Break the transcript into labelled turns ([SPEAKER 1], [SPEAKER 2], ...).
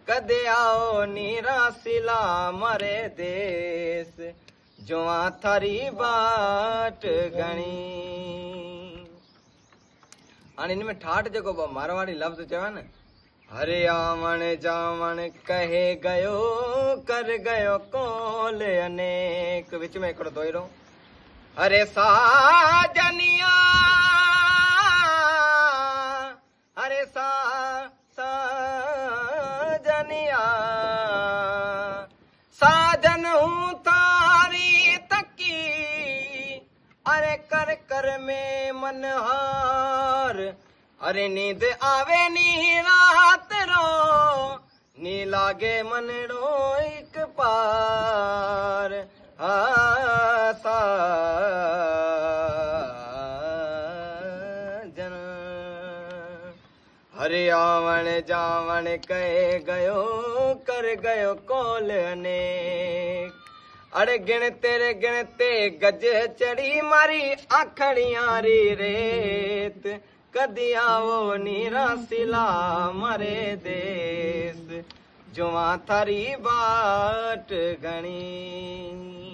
[SPEAKER 1] कदे आओ नीरा सिला मारे देश जुआ थारी बाट घणी। आणि इनमें ठाठ जेको मारवाड़ी लफ्ज चवे न, हरे आवण जावण कहे गयो कर गयो कोल अनेक, विच में हिकिड़ो दोहिरो, हरे साजनिया हरे साजनिया साजन हूँ तारी तकी, अरे कर कर में मनहार, अरे नींद आवे नी रात रो, नी लागे मन रो एक पार, साजन हरे आवण जावण कहे गयो कर गयो कोल अनेक, अरे गिणते गज चढ़ी मारी आखड़ियां री रेत, कदी आओ नीरा सिला मारे देश जुआ थारी बाट घणी।